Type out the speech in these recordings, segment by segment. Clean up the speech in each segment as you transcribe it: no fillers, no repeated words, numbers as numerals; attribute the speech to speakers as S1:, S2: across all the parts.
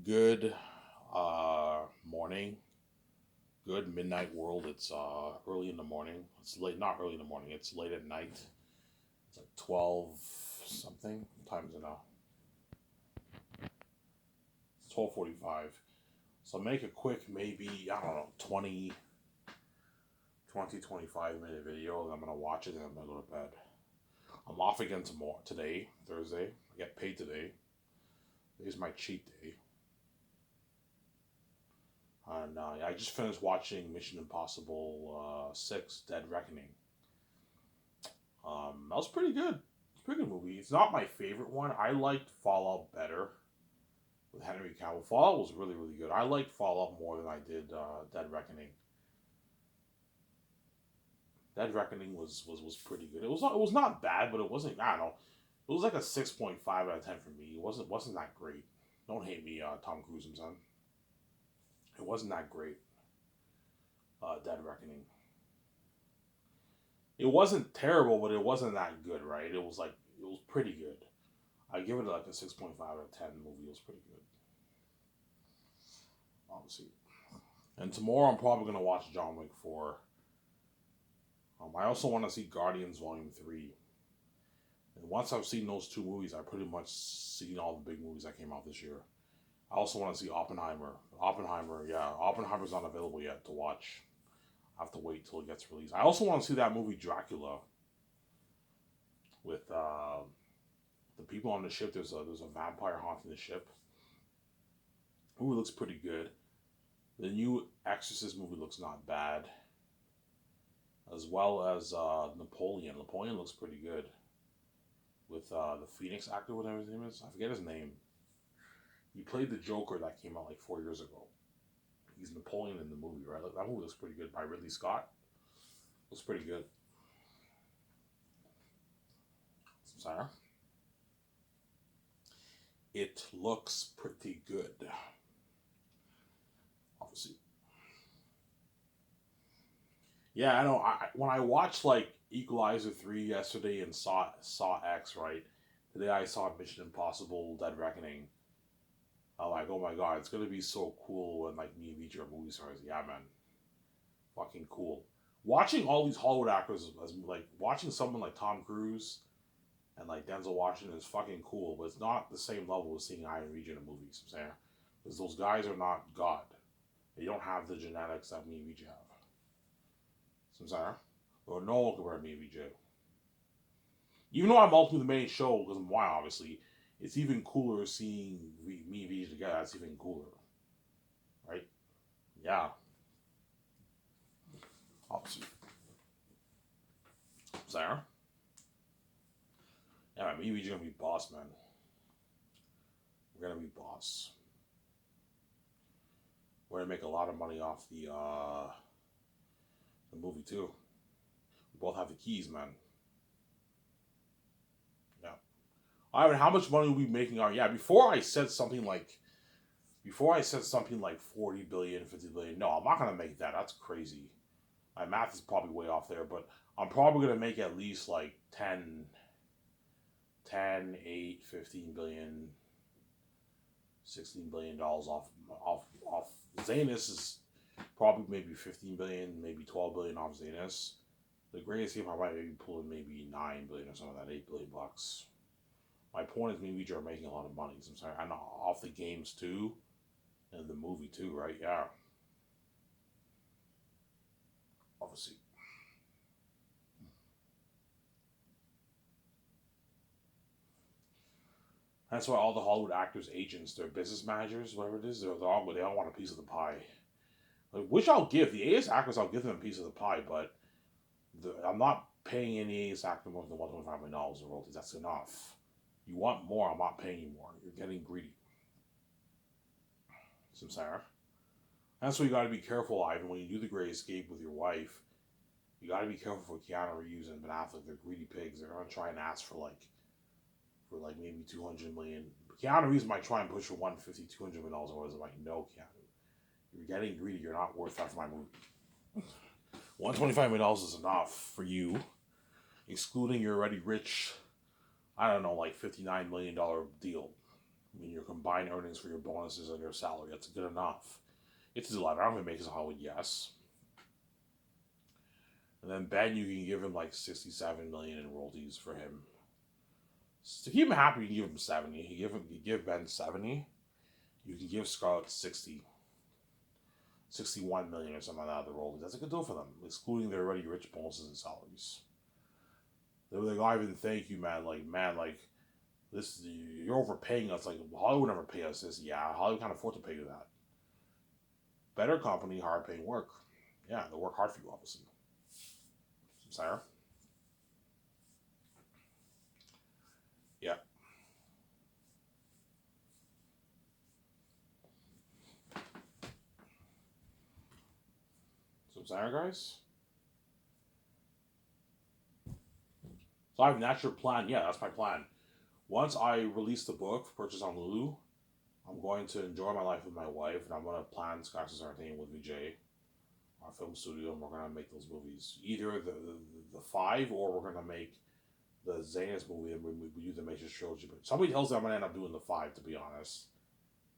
S1: Good morning. Good midnight world. It's early in the morning. It's late, not early in the morning. It's late at night. It's like 12 something. What time is it now? It's 12:45. So make a quick, maybe, I don't know, 25 minute video, and I'm going to watch it and I'm going to go to bed. I'm off again tomorrow, today, Thursday. I get paid today. Today's my cheat day. And I just finished watching Mission Impossible 6 Dead Reckoning. That was pretty good. It's a pretty good movie. It's not my favorite one. I liked Fallout better with Henry Cavill. Fallout was really, really good. I liked Fallout more than I did Dead Reckoning. Dead Reckoning was pretty good. It was not bad, but it wasn't. I don't know. It was like a 6.5 out of 10 for me. It wasn't that great. Don't hate me, Tom Cruise, son. It wasn't that great. Dead Reckoning. It wasn't terrible, but it wasn't that good, right? It was pretty good. I give it like a 6.5 out of 10 movie. It was pretty good, obviously. And tomorrow I'm probably gonna watch John Wick 4. I also want to see Guardians Volume 3. And once I've seen those two movies, I pretty much seen all the big movies that came out this year. I also want to see Oppenheimer. Oppenheimer's not available yet to watch. I have to wait till it gets released. I also want to see that movie Dracula with the people on the ship. There's a vampire haunting the ship. The movie looks pretty good. The new Exorcist movie looks not bad, as well as Napoleon. Napoleon looks pretty good with the Phoenix actor, whatever his name is. I forget his name. He played the Joker that came out like 4 years ago. He's Napoleon in the movie, right? That movie looks pretty good by Ridley Scott. Looks pretty good. Sarah? It looks pretty good. Obviously. Yeah, I know. When I watched like Equalizer 3 yesterday and saw X, right? Today I saw Mission Impossible Dead Reckoning. I'm like, oh my god, it's gonna be so cool when like me and VJ are movie stars. Yeah, man, fucking cool. Watching all these Hollywood actors, as like watching someone like Tom Cruise and like Denzel Washington is fucking cool, but it's not the same level as seeing Iron Region in movies. I'm saying, because those guys are not God. They don't have the genetics that me and VJ have. So I'm saying, or no one compared to me and VJ. Even though I'm ultimately the main show because I'm white, obviously, it's even cooler seeing me and VJ together. That's even cooler, right? Yeah, obviously. Sarah? Yeah, man, me and VJ are gonna be boss, man. We're gonna be boss. We're gonna make a lot of money off the movie too. We both have the keys, man. Yeah. I mean, how much money are we making? Yeah. Before I said something like 40 billion, 50 billion. No, I'm not gonna make that. That's crazy. My math is probably way off there, but I'm probably gonna make at least like 10, 8, 15 billion, $16 billion off Zanus is probably maybe 15 billion, maybe 12 billion off Zanus. The greatest game I might maybe pull in maybe 9 billion or something like that, $8 billion. My point is maybe you're making a lot of money. So I'm sorry, I know off the games too, and the movie too, right? Yeah, obviously. That's why all the Hollywood actors, agents, their business managers, whatever it is, they all want a piece of the pie. Like, which I'll give the A.S. actors, I'll give them a piece of the pie, but I'm not paying any A.S. actor more than $125 million in royalties. That's enough. You want more? I'm not paying you more. You're getting greedy. Samsara. That's why you got to be careful, Ivan, when you do the Great Escape with your wife. You got to be careful for Keanu Reeves and Ben Affleck. They're greedy pigs. They're gonna try and ask for like maybe 200 million. Keanu Reeves might try and push for 150, $200 million. I'm like, no, Keanu, you're getting greedy. You're not worth that for my movie. $125 million is enough for you, excluding your already rich, I don't know, like $59 million deal. I mean, your combined earnings for your bonuses and your salary, that's good enough. It's his life. I don't know if it makes Hollywood, yes. And then Ben, you can give him like 67 million in royalties for him. To keep him happy, you can give him 70. You give Ben 70. You can give Scarlett 60. 61 million or something like that, the royalties. That's a good deal for them, excluding their already rich bonuses and salaries. They were like, oh, Ivan, thank you, man. Like, this, you're overpaying us. Like, Hollywood never pay us this. Yeah, Hollywood can't afford to pay you that. Better company, hard paying work. Yeah, they work hard for you, obviously. Sarah? Yeah. So, Sarah, guys? So, I have that's your plan. Yeah, that's my plan. Once I release the book, purchase on Lulu, I'm going to enjoy my life with my wife, and I'm going to plan Scratches Entertainment with VJ, our film studio, and we're going to make those movies. Either the five, or we're going to make the Zanus movie, and we do the Matrix trilogy. But somebody tells me I'm going to end up doing the five, to be honest.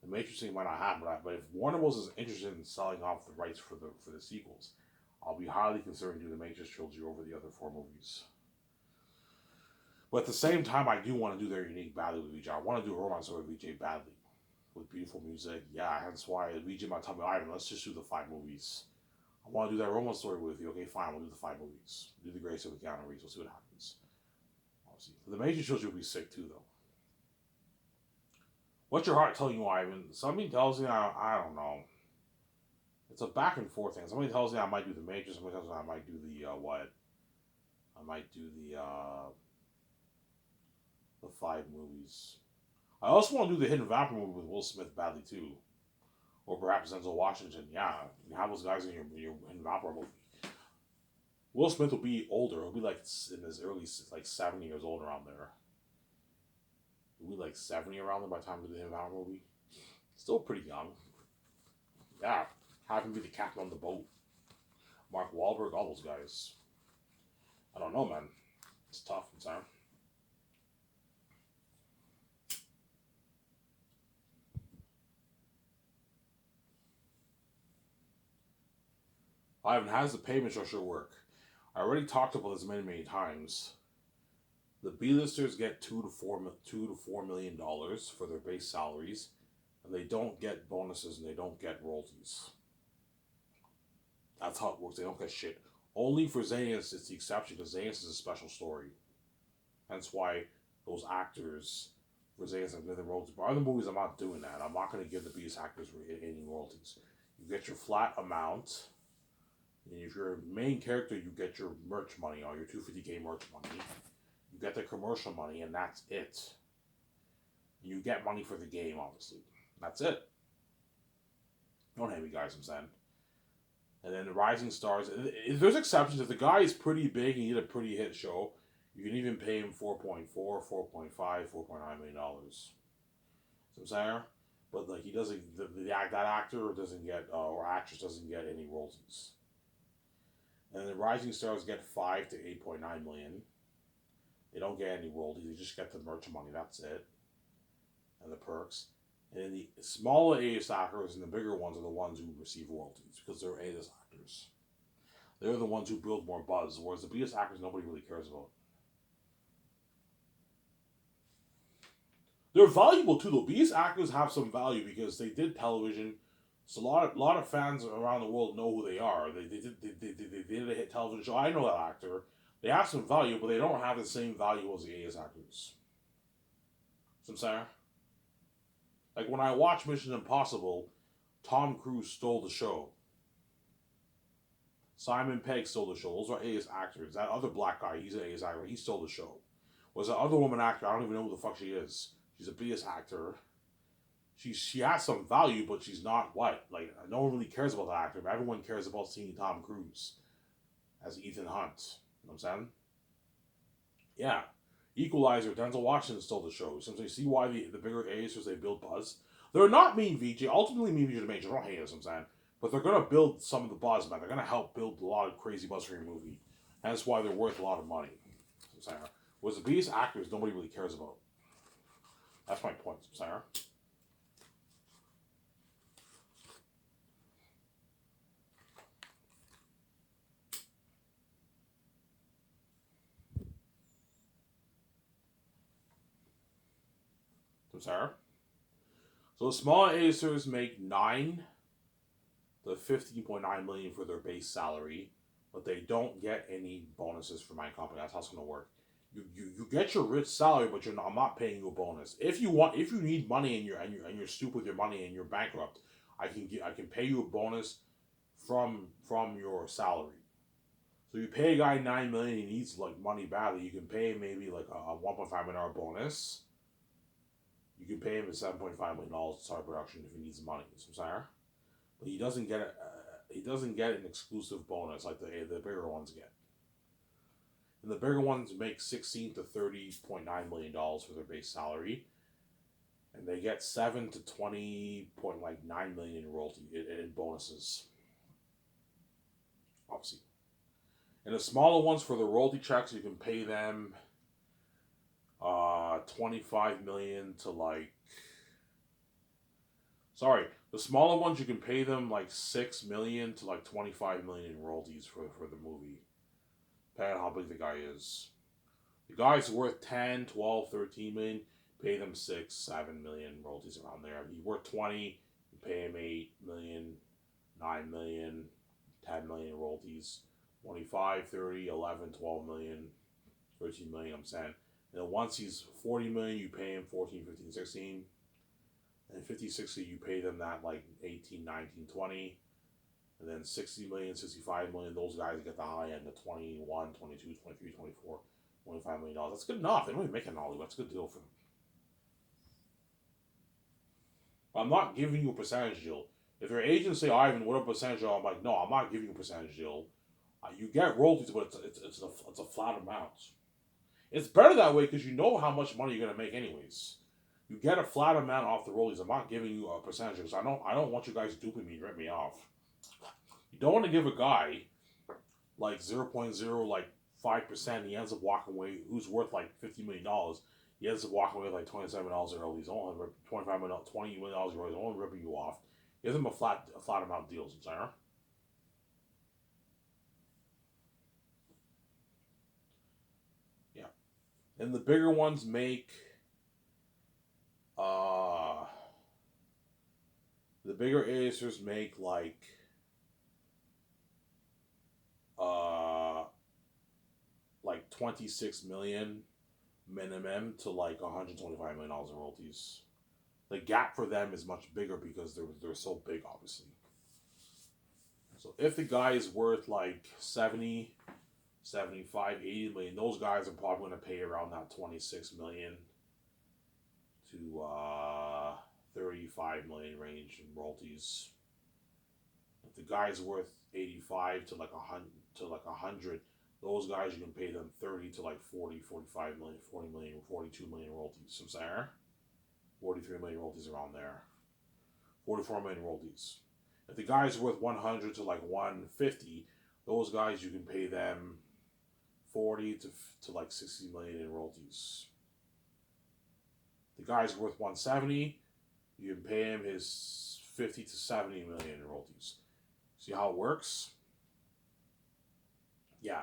S1: The Matrix thing might not happen, but if Warner Bros. Is interested in selling off the rights for the sequels, I'll be highly considering doing the Matrix trilogy over the other four movies. But at the same time, I do want to do their unique badly with VJ. I want to do a romance story with VJ badly, with beautiful music. Yeah, hence why VJ might tell me, Ivan, let's just do the five movies. I want to do that romance story with you. Okay, fine, we'll do the five movies. Do the Grace with Keanu Reeves. We'll see what happens. Obviously, the Matrix trilogy will be sick too, though. What's your heart telling you, Ivan? Somebody tells me I don't know. It's a back and forth thing. Somebody tells me I might do the Matrix. Somebody tells me I might do the what? I might do the five movies. I also want to do the Hidden Vampire movie with Will Smith badly too, or perhaps Denzel Washington. Yeah, you have those guys in your Hidden Vampire movie. Will Smith will be older. He'll be like in his early, like 70 years old around there. He'll be like 70 around there by the time we do the Hidden Vampire movie. Still pretty young. Yeah, have him be the captain on the boat. Mark Wahlberg, all those guys. I don't know, man. It's tough, I'm sorry. Ivan, how does the payment structure work? I already talked about this many times. The B-listers get $2 to $4 million for their base salaries, and they don't get bonuses and they don't get royalties. That's how it works. They don't get shit. Only for Zanus, it's the exception because Zanus is a special story. Hence why those actors for Zanus have the royalties. But other movies, I'm not doing that. I'm not going to give the B actors any royalties. You get your flat amount. And if you're a main character, you get your merch money or your 250K merch money. You get the commercial money, and that's it. You get money for the game, obviously. That's it. Don't hate me, guys, I'm saying. And then the Rising Stars, there's exceptions. If the guy is pretty big and he did a pretty hit show, you can even pay him $4.4, $4.5, $4.9 million. So I'm saying? But like he doesn't, that actor doesn't get, or actress doesn't get any royalties. And the Rising Stars get 5 to 8.9 million. They don't get any royalties. They just get the merch money. That's it. And the perks. And then the smaller A-list actors and the bigger ones are the ones who receive royalties because they're A-list actors. They're the ones who build more buzz, whereas the B-list actors nobody really cares about. They're valuable too, though. B-list actors have some value because they did television. So a lot of fans around the world know who they are. They did a hit television show. I know that actor. They have some value, but they don't have the same value as the A-list actors. See what I'm saying? Like when I watch Mission Impossible, Tom Cruise stole the show. Simon Pegg stole the show. Those are A-list actors. That other black guy, he's an A-list actor. He stole the show. Was that other woman actor? I don't even know who the fuck she is. She's a B-list actor. She has some value, but she's not white. Like no one really cares about that actor. But everyone cares about seeing Tom Cruise as Ethan Hunt. You know what I'm saying? Yeah. Equalizer, Denzel Washington stole the show. So you see why the bigger A-listers, they build buzz. They're not mean VJ. Ultimately, mean VJ to major. I don't hate us, I'm saying. But they're going to build some of the buzz, man. They're going to help build a lot of crazy buzz for your movie. And that's why they're worth a lot of money. I'm saying. Whereas the biggest actors, nobody really cares about. That's my point, Sarah. Sarah. So the smaller A-listers make 9 to 15.9 million for their base salary, but they don't get any bonuses from my company. That's how it's gonna work. You get your rich salary, but I'm not paying you a bonus. If you need money and you're stupid with your money and you're bankrupt, I can pay you a bonus from your salary. So you pay a guy 9 million, he needs like money badly. You can pay him maybe like a 1.5 million bonus. You can pay him $7.5 million to start production if he needs money. So I'm sorry, but he doesn't get he doesn't get an exclusive bonus like the bigger ones get. And the bigger ones make $16 to $30.9 million for their base salary, and they get $7 to $20.9 million in royalty in bonuses. Obviously. And the smaller ones for the royalty checks, you can pay them 25 million to like. Sorry, the smaller ones you can pay them like 6 million to like 25 million in royalties for the movie. Depending on how big the guy is. The guy's worth 10, 12, 13 million. Pay them 6, 7 million royalties around there. If he's worth 20, you pay him 8 million, 9 million, 10 million royalties. 25, 30, 11, 12 million, 13 million, I'm saying. And then once he's 40 million, you pay him 14, 15, 16. And 50, 60, you pay them that like 18, 19, 20. And then 60 million, 65 million, those guys get the high end of 21, 22, 23, 24, $25 million. That's good enough. They don't even make it in Hollywood. That's a good deal for them. But I'm not giving you a percentage deal. If your agents say, Ivan, what a percentage deal? I'm like, no, I'm not giving you a percentage deal. You get royalties, but it's a flat amount. It's better that way because you know how much money you're gonna make anyways. You get a flat amount off the royalties. I'm not giving you a percentage because I don't want you guys duping me and rip me off. You don't want to give a guy like 0.0 like 5%. He ends up walking away. Who's worth like $50 million? He ends up walking away with like $27 in royalties. Only $25 million, $20 million royalties. Only ripping you off. Give them a flat amount deals, Sarah. And the bigger ones make the bigger A-listers make like like 26 million minimum to like $125 million in royalties. The gap for them is much bigger because they're so big, obviously. So if the guy is worth like 70, 75, 80 million, those guys are probably going to pay around that 26 million to 35 million range in royalties. If the guy's worth 85 to like 100, those guys you can pay them 30 to like 40, 45 million, 40 million, 42 million royalties. I'm saying 43 million royalties around there. 44 million royalties. If the guy's worth 100 to like 150, those guys you can pay them 40 to like 60 million in royalties. The guy's worth 170, you can pay him his 50 to 70 million in royalties. See how it works? Yeah.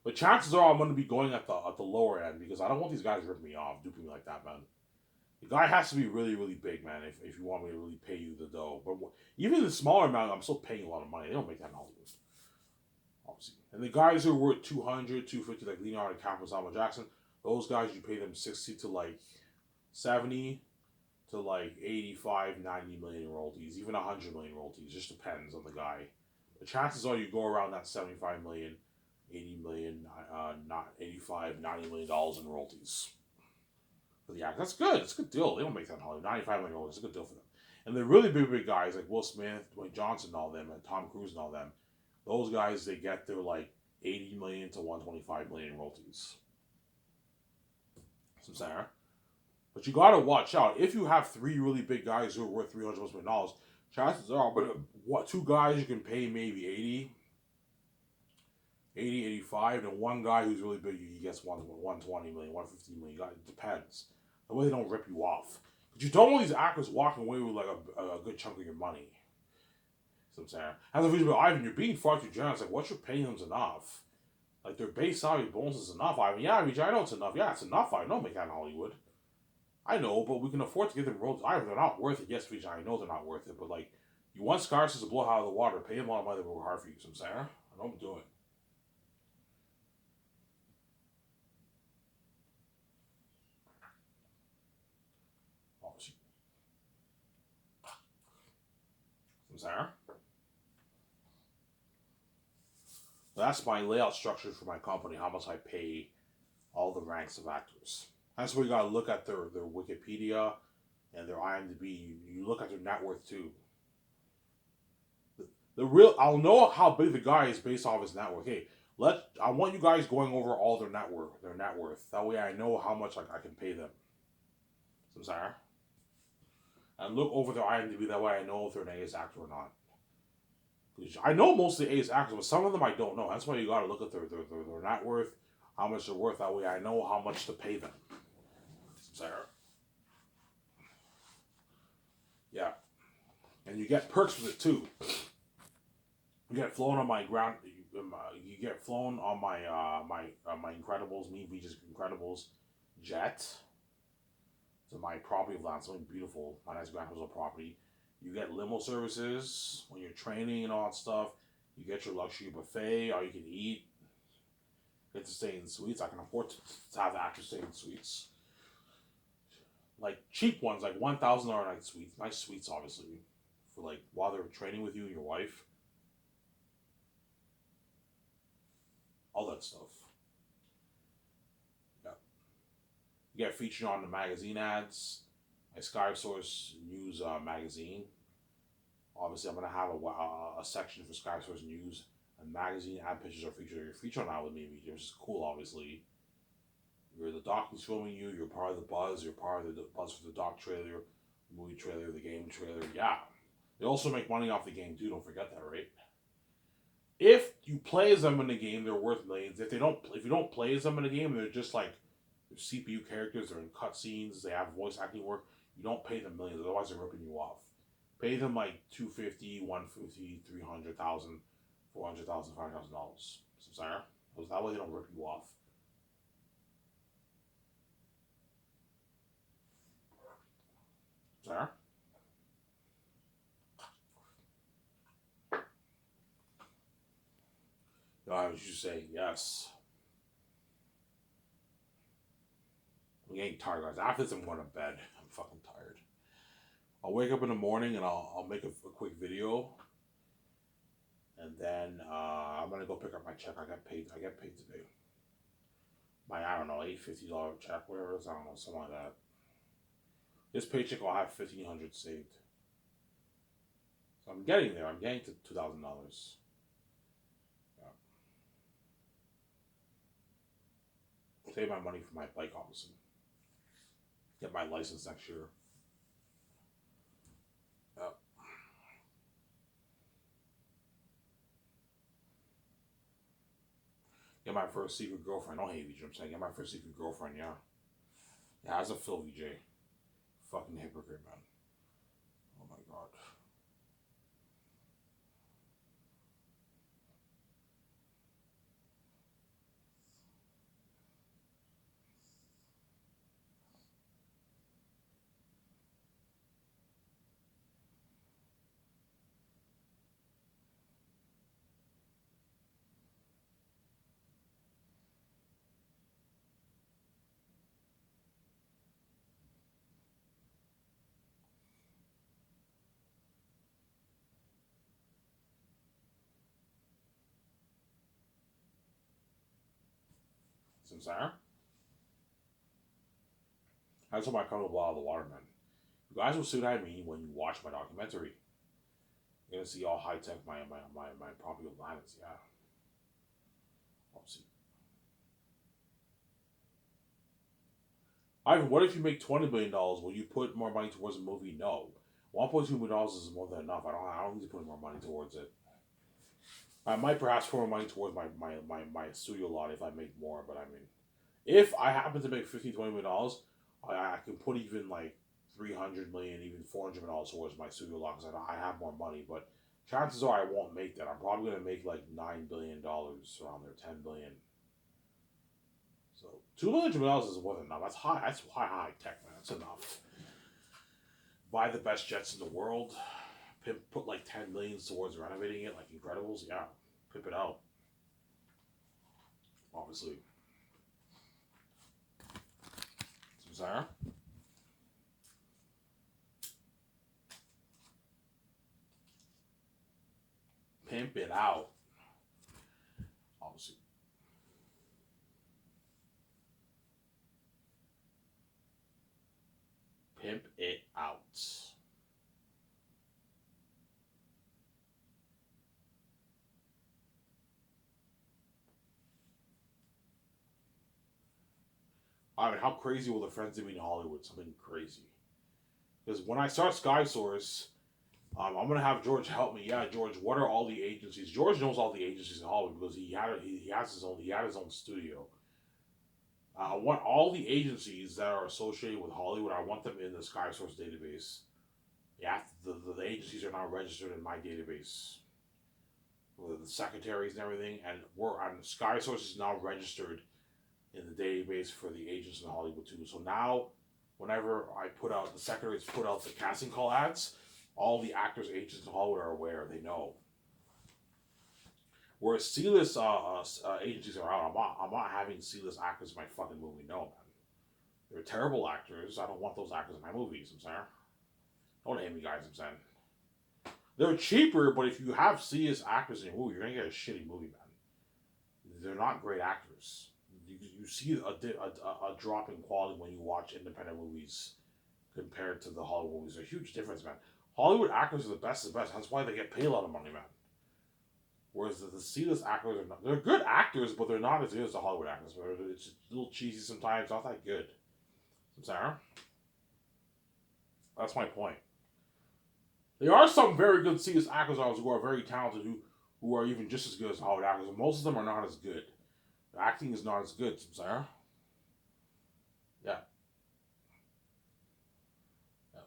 S1: But chances are I'm going to be going at the lower end because I don't want these guys ripping me off, duping me like that, man. The guy has to be really, really big, man, if you want me to really pay you the dough. But even the smaller amount, I'm still paying a lot of money. They don't make that in Hollywood. Obviously. And the guys who are worth 200, 250, like Leonardo DiCaprio, Samuel Jackson, those guys you pay them 60 to like 70 to like 85, 90 million in royalties, even 100 million royalties. Just depends on the guy. The chances are you go around that 75 million, 80 million, not 85, 90 million dollars in royalties. For the act. That's good. It's a good deal. They don't make that in Hollywood. 95 million royalties. It's a good deal for them. And the really big guys like Will Smith, Dwayne Johnson, and all them, and Tom Cruise and all them, those guys, they get their like 80 million to 125 million in royalties. Some center. But you gotta watch out. If you have 3 really big guys who are worth $300 million, chances are, but 2 guys you can pay maybe 80, 85, and one guy who's really big, he gets 120 million, 150 million. It depends. The way they don't rip you off. But you don't want these actors walking away with like a good chunk of your money. You know what I'm saying? As a visual, Ivan, you're being far too generous. Like, what you're paying them's enough. Like, their base salary bonus is enough, Ivan. Yeah, I know it's enough. Yeah, it's enough, Ivan. Don't make that in Hollywood. I know, but we can afford to give them roads. They're not worth it. Yes, VJ, I know they're not worth it, but like, you want Skyers to blow out of the water, pay them a lot of money to work hard for you. So I'm saying, I know I'm doing. Obviously, I'm saying. That's my layout structure for my company. How much I pay all the ranks of actors. That's where you gotta look at their Wikipedia and their IMDb. You look at their net worth too. The real I'll know how big the guy is based off his net worth. Hey, I want you guys going over all their net worth. Their net worth. That way I know how much I can pay them. So I'm sorry. And look over their IMDb. That way I know if they're an A's actor or not. I know most of the A's actors, but some of them I don't know. That's why you gotta look at their net worth, how much they're worth. That way I know how much to pay them. So, yeah. And you get perks with it too. You get flown on my ground. You get flown on my Incredibles, me VJ's Incredibles jet to my property of land, something beautiful, my nice Grand Hotel property. You get limo services when you're training and all that stuff. You get your luxury buffet, all you can eat. Get to stay in suites. I can afford to have actors stay in suites. Like cheap ones, like $1,000 night suites. Nice suites, obviously, for like while they're training with you and your wife. All that stuff. Yeah. You get featured on the magazine ads. My Sky Source News magazine. Obviously, I'm gonna have a section for Sky Source News and magazine ad pictures are featured. You're featured on that with me, which is cool. Obviously, you're the doc who's filming you. You're part of the buzz. You're part of the buzz for the doc trailer, movie trailer, the game trailer. Yeah, they also make money off the game too. Don't forget that, right? If you play as them in the game, they're worth millions. If you don't play as them in the game, they're just like CPU characters. They're in cutscenes. They have voice acting work. You don't pay them millions, otherwise they're ripping you off. Pay them like 250, 150, 300,000, 400,000, $500,000. So sorry, because that way they don't rip you off. Sorry. No, I was just saying yes. I'm getting tired, guys. After this, I'm going to bed. I'm fucking tired. I'll wake up in the morning and I'll make a quick video, and then I'm gonna go pick up my check. I got paid. I get paid today. My I don't know $850 check, whatever it is. I don't know, something like that. This paycheck I'll have 1,500 saved. So I'm getting there. I'm getting to $2,000. Yeah. Save my money for my bike, obviously. Get my license next year. Yeah. Get my first secret girlfriend. Oh, hey, VJ, I'm saying get my first secret girlfriend, yeah. Yeah, as a Phil VJ. Fucking hypocrite, man. Oh my god. Sincere? That's what I come to blow out of the water, man. You guys will see what I mean when you watch my documentary. You're gonna see all high tech my property of land is, yeah. Obviously. Ivan, what if you make $20 billion? Will you put more money towards a movie? No. $1.2 million is more than enough. I don't need to put more money towards it. I might perhaps put more money towards my studio lot if I make more, but I mean, if I happen to make $15-20 million, I can put even like 300 million, even $400 towards my studio lot because I have more money. But chances are I won't make that. I'm probably gonna make like $9 billion around there, 10 billion. So $2 million is more than enough. That's high. That's high tech, man. That's enough. Buy the best jets in the world. Put like 10 million towards renovating it, like Incredibles. Yeah, pimp it out. Obviously. Sarah? Pimp it out. Obviously. Pimp it out. I mean, how crazy will the friends be in Hollywood? Something crazy. Because when I start Sky Source, I'm gonna have George help me. Yeah, George, what are all the agencies? George knows all the agencies in Hollywood because he has his own studio. I want all the agencies that are associated with Hollywood. I want them in the Sky Source database. Yeah, the agencies are now registered in my database. With the secretaries and everything, and we're on Sky Source is now registered in the database for the agents in Hollywood too. So now, whenever I put out the secretaries put out the casting call ads, all the actors, agents in Hollywood are aware. They know. Whereas C-list agencies are out. I'm not having C-list actors in my fucking movie. No, man. They're terrible actors. I don't want those actors in my movies. I'm saying. Don't hate me, guys. I'm saying. They're cheaper, but if you have C-list actors in your movie, you're gonna get a shitty movie, man. They're not great actors. You see a drop in quality when you watch independent movies compared to the Hollywood movies. There's a huge difference, man. Hollywood actors are the best of the best. That's why they get paid a lot of money, man. Whereas the C-list actors are not, they're good actors, but they're not as good as the Hollywood actors. It's a little cheesy sometimes, not that good. Sarah? That's my point. There are some very good C-list actors who are very talented who are even just as good as Hollywood actors. Most of them are not as good. The acting is not as good, Sarah. Yeah. Yeah.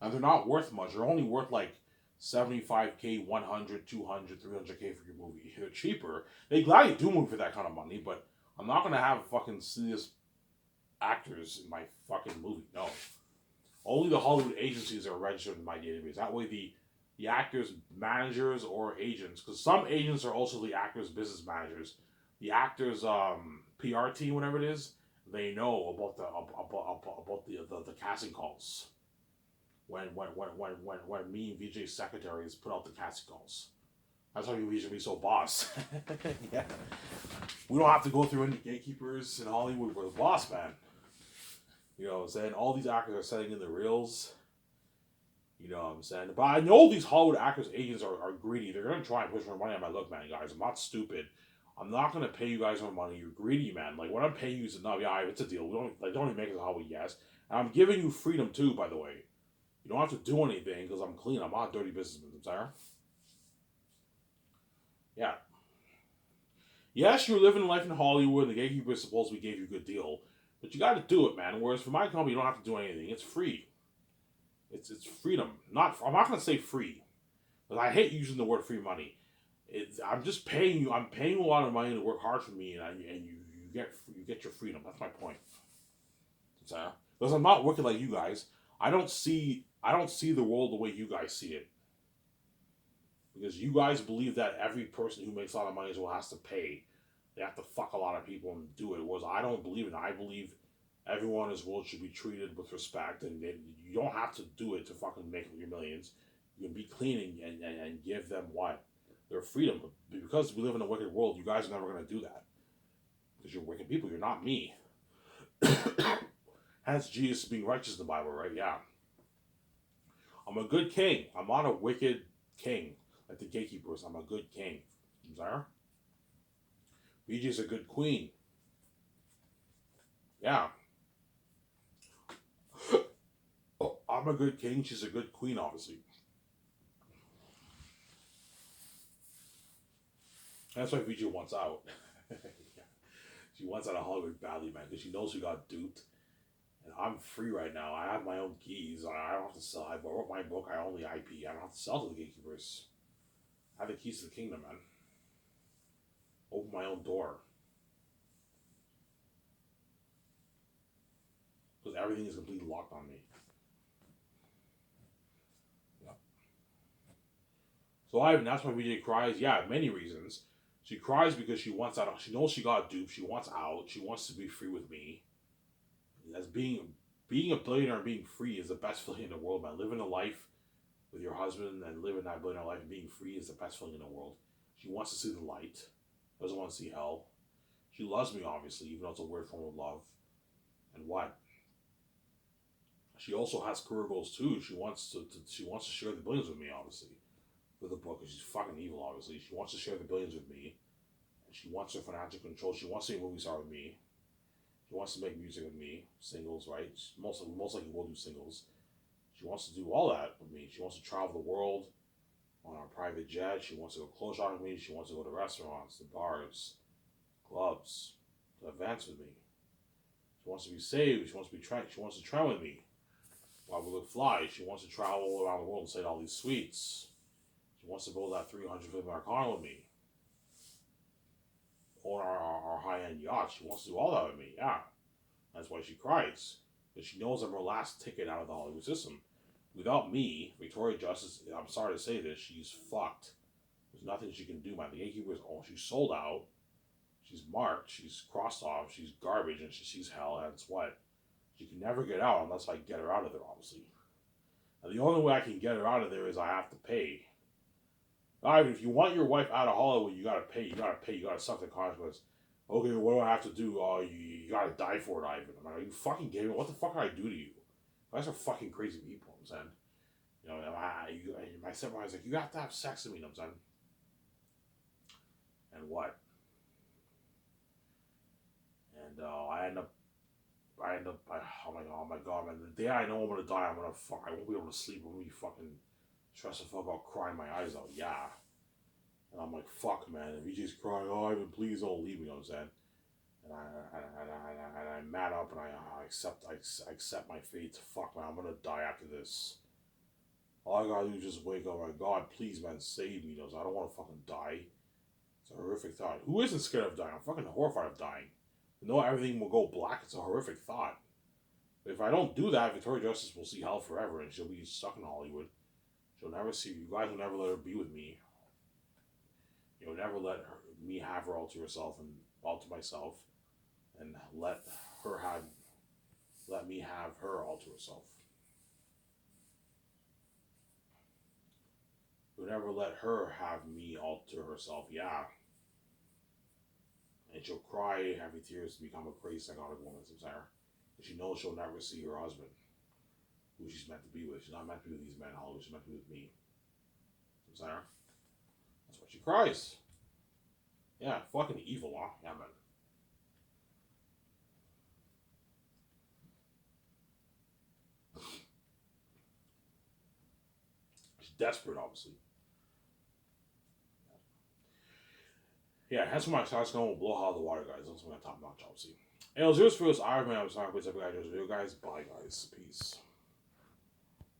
S1: And they're not worth much. They're only worth like 75K, 100, 200, 300K for your movie. They're cheaper. They gladly do movie for that kind of money, but I'm not gonna have fucking serious actors in my fucking movie. No. Only the Hollywood agencies are registered in my database. That way the actors, managers, or agents, because some agents are also the actors' business managers. The actors' PR team, whatever it is, they know about the casting calls. When me and VJ's secretaries put out the casting calls. That's how you usually be so boss. Yeah. We don't have to go through any gatekeepers in Hollywood. We're the boss, man. You know what I'm saying? All these actors are setting in the reels. You know what I'm saying? But I know these Hollywood actors, agents are greedy. They're going to try and push more money on my look, man, guys. I'm not stupid. I'm not going to pay you guys more money. You're greedy, man. Like, what I'm paying you is enough. Yeah, it's a deal. We don't even make it a Hollywood, yes. And I'm giving you freedom, too, by the way. You don't have to do anything because I'm clean. I'm not a dirty businessman, I'm sorry. Yeah. Yes, you're living life in Hollywood. The gatekeeper supposedly gave you a good deal. But you got to do it, man. Whereas for my company, you don't have to do anything. It's free. It's freedom. I'm not going to say free. Because I hate using the word free money. I'm just paying you. I'm paying you a lot of money to work hard for me, and you get your freedom. That's my point. Because I'm not working like you guys. I don't see the world the way you guys see it. Because you guys believe that every person who makes a lot of money as well has to pay. They have to fuck a lot of people and do it. Whereas I don't believe in it. I believe everyone in this world should be treated with respect, and you don't have to do it to fucking make your millions. You can be clean and give them what? Their freedom. But because we live in a wicked world, you guys are never going to do that. Because you're wicked people. You're not me. Hence Jesus being righteous in the Bible, right? Yeah. I'm a good king. I'm not a wicked king like the gatekeepers. I'm a good king. Sorry? BJ's a good queen. Yeah. Oh, I'm a good king. She's a good queen, obviously. That's why VJ wants out. Yeah. She wants out of Hollywood badly, man, because she knows she got duped. And I'm free right now. I have my own keys. I don't have to sell. I wrote my book. I own the IP. I don't have to sell to the gatekeepers. I have the keys to the kingdom, man. open my own door. Because everything is completely locked on me. Yeah. So that's why BJ cries. Yeah, many reasons. She cries because she wants out. She knows she got duped. She wants out. She wants to be free with me. As being a billionaire and being free is the best feeling in the world, man. Living a life with your husband and living that billionaire life and being free is the best feeling in the world. She wants to see the light. Doesn't want to see hell. She loves me, obviously, even though it's a weird form of love. And what? She also has career goals too. She wants to share the billions with me, obviously, with the book. Because she's fucking evil, obviously. She wants to share the billions with me. And she wants her financial control. She wants to be a movie star with me. She wants to make music with me, singles, right? Most likely will do singles. She wants to do all that with me. She wants to travel the world on our private jet. She wants to go clothes shopping with me. She wants to go to restaurants, to bars, clubs, to events with me. She wants to be saved. She wants to be She wants to travel with me while we look fly. She wants to travel around the world and stay at all these suites. She wants to build that 350 car with me. Own our high-end yacht. She wants to do all that with me. Yeah. That's why she cries. Because she knows I'm her last ticket out of the Hollywood system. Without me, Victoria Justice, I'm sorry to say this, she's fucked. There's nothing she can do, man. The gatekeepers, she's sold out. She's marked. She's crossed off. She's garbage, and she sees hell. And it's what? She can never get out unless I get her out of there, obviously. And the only way I can get her out of there is I have to pay. Ivan, if you want your wife out of Hollywood, you gotta pay. You gotta pay. You gotta suck the consequence. Okay, what do I have to do? You gotta die for it, Ivan. I'm like, are you fucking kidding me? What the fuck did I do to you? You guys are fucking crazy people, I'm saying. You know, my stepmother's like, you have to have sex with me, I'm saying. And what? And oh my god, man. The day I know I'm gonna die, I won't be able to sleep. I'm gonna be fucking stressed the fuck out, crying my eyes out. Yeah. And I'm like, fuck, man. And VJ's crying, oh, Ivan, please don't leave me, you know what I'm saying? And I man up and I accept my fate. Fuck, man, I'm gonna die after this. All I gotta do is just wake up. My God, please, man, save me. You know, I don't want to fucking die. It's a horrific thought. Who isn't scared of dying? I'm fucking horrified of dying. To know everything will go black, it's a horrific thought. But if I don't do that, Victoria Justice will see hell forever, and she'll be stuck in Hollywood. She'll never see you guys. Will never let her be with me. You'll never me have her all to herself and all to myself, and let me have her all to herself. You'll never let her have me all to herself. Yeah. And she'll cry heavy tears to become a crazy psychotic woman, Sarah. And she knows she'll never see her husband, who she's meant to be with. She's not meant to be with these men in Hollywood. She's meant to be with me. Sarah. That's why she cries. Yeah, fucking evil, huh? Yeah, man. She's desperate, obviously. Yeah, that's why my shots going will blow out the water, guys. That's what I'm top notch, obviously. And it was yours for this Iron Man. I was talking about this video, guys. Bye, guys. Peace.